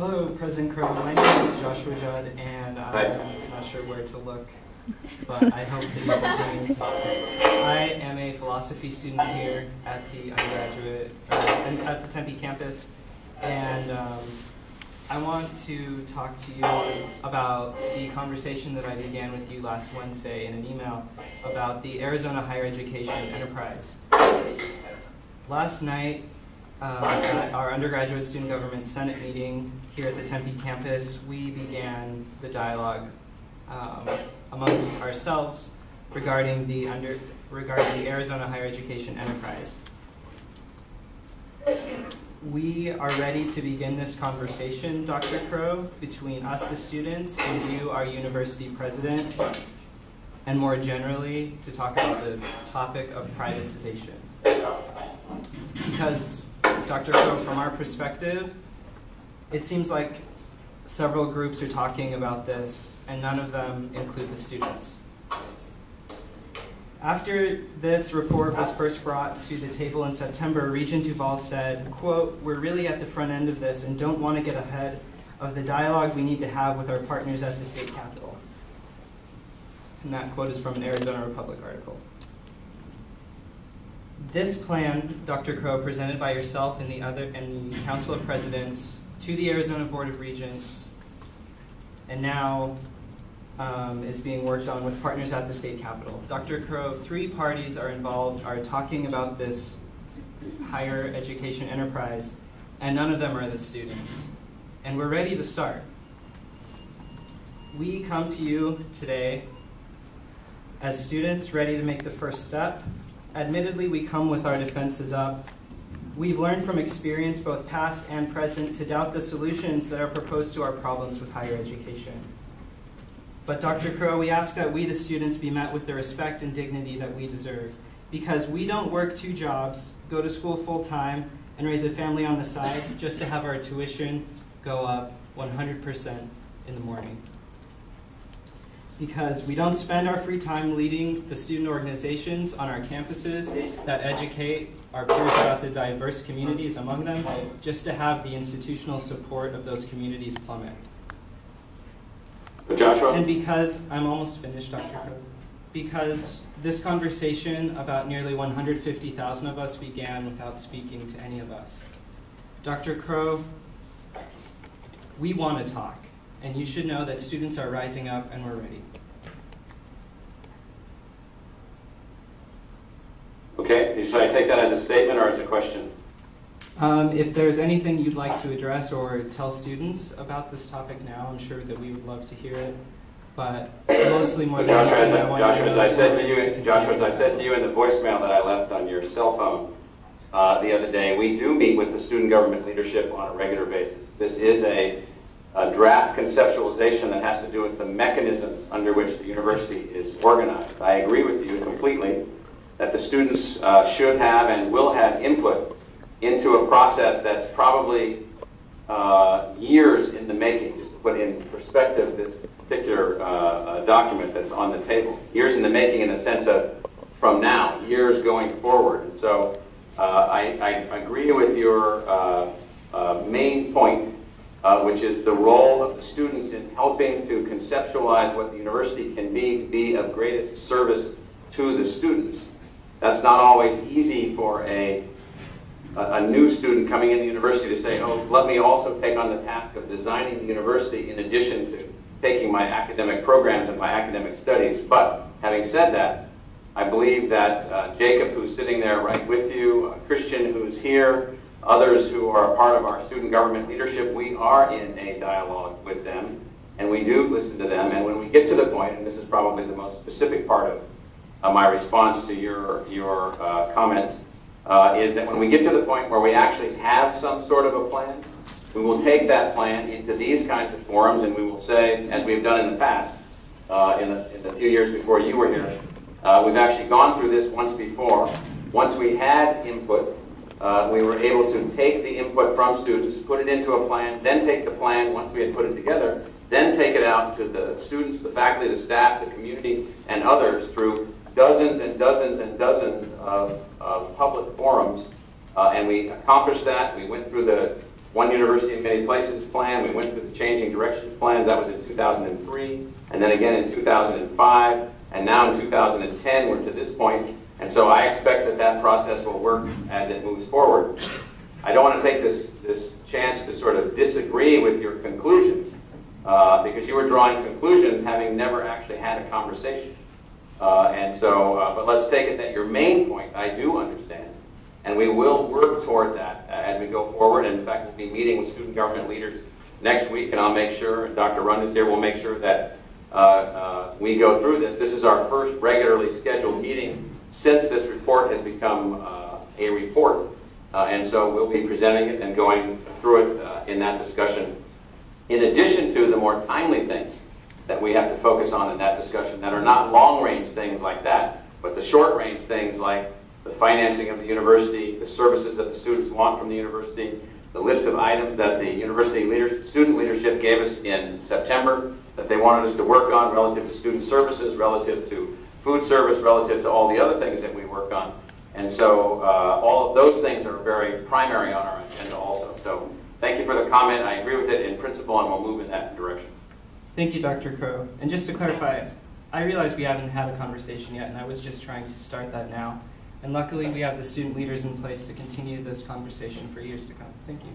Hello, President Crow. My name is Joshua Judd, and I'm not sure where to look, but I hope that you can see me. I am a philosophy student here at the at the Tempe campus, and I want to talk to you about the conversation that I began with you last Wednesday in an email about the Arizona Higher Education Enterprise. Last night, at our undergraduate student government Senate meeting here at the Tempe campus, we began the dialogue amongst ourselves regarding the Arizona Higher Education Enterprise. We are ready to begin this conversation, Dr. Crow, between us, the students, and you, our university president, and more generally, to talk about the topic of privatization. Because, Dr. Crow, from our perspective, it seems like several groups are talking about this, and none of them include the students. After this report was first brought to the table in September, Regent Duvall said, quote, "We're really at the front end of this and don't want to get ahead of the dialogue we need to have with our partners at the state capitol." And that quote is from an Arizona Republic article. This plan, Dr. Crow, presented by yourself and the Council of Presidents to the Arizona Board of Regents, and now is being worked on with partners at the state capitol. Dr. Crow, 3 parties are involved, are talking about this higher education enterprise, and none of them are the students. And we're ready to start. We come to you today as students ready to make the first step. Admittedly, we come with our defenses up. We've learned from experience, both past and present, to doubt the solutions that are proposed to our problems with higher education. But Dr. Crow, we ask that we, the students, be met with the respect and dignity that we deserve, because we don't work 2 jobs, go to school full-time, and raise a family on the side just to have our tuition go up 100% in the morning. Because we don't spend our free time leading the student organizations on our campuses that educate our peers about the diverse communities among them, just to have the institutional support of those communities plummet. Joshua? And because, I'm almost finished, Dr. Crow, because this conversation about nearly 150,000 of us began without speaking to any of us. Dr. Crow, we want to talk, and you should know that students are rising up and we're ready. Okay, should I take that as a statement or as a question? If there's anything you'd like to address or tell students about this topic now, I'm sure that we would love to hear it. But mostly more than Joshua, as I said to you in the voicemail that I left on your cell phone the other day, we do meet with the student government leadership on a regular basis. This is a draft conceptualization that has to do with the mechanisms under which the university is organized. I agree with you completely that the students should have and will have input into a process that's probably years in the making. Just to put in perspective this particular document that's on the table. Years in the making in the sense of from now, years going forward. And so I agree with your main point, which is the role of the students in helping to conceptualize what the university can be to be of greatest service to the students. That's not always easy for a new student coming in the university to say, oh, let me also take on the task of designing the university in addition to taking my academic programs and my academic studies. But having said that, I believe that Jacob, who's sitting there right with you, Christian, who's here, others who are a part of our student government leadership, we are in a dialogue with them, and we do listen to them. And when we get to the point, and this is probably the most specific part of my response to your comments, is that when we get to the point where we actually have some sort of a plan, we will take that plan into these kinds of forums, and we will say, as we've done in the past, in the few years before you were here, we've actually gone through this once before. Once we had input, we were able to take the input from students, put it into a plan, then take the plan once we had put it together, then take it out to the students, the faculty, the staff, the community, and others through dozens and dozens and dozens of public forums, and we accomplished that. We went through the One University in Many Places plan. We went through the Changing Directions plans. That was in 2003, and then again in 2005, and now in 2010, we're to this point. And so I expect that that process will work as it moves forward. I don't want to take this chance to sort of disagree with your conclusions, because you were drawing conclusions having never actually had a conversation. But let's take it that your main point, I do understand, and we will work toward that as we go forward. And in fact, we'll be meeting with student government leaders next week, and I'll make sure, and Dr. Rund is here, we'll make sure that we go through this. This is our first regularly scheduled meeting since this report has become a report. And so we'll be presenting it and going through it in that discussion, in addition to the more timely things that we have to focus on in that discussion that are not long-range things like that, but the short-range things like the financing of the university, the services that the students want from the university, the list of items that the university student leadership gave us in September that they wanted us to work on relative to student services, relative to food service, relative to all the other things that we work on. And so all of those things are very primary on our agenda also. So thank you for the comment. I agree with it in principle, and we'll move in that direction. Thank you, Dr. Crow. And just to clarify, I realize we haven't had a conversation yet, and I was just trying to start that now. And luckily, we have the student leaders in place to continue this conversation for years to come. Thank you.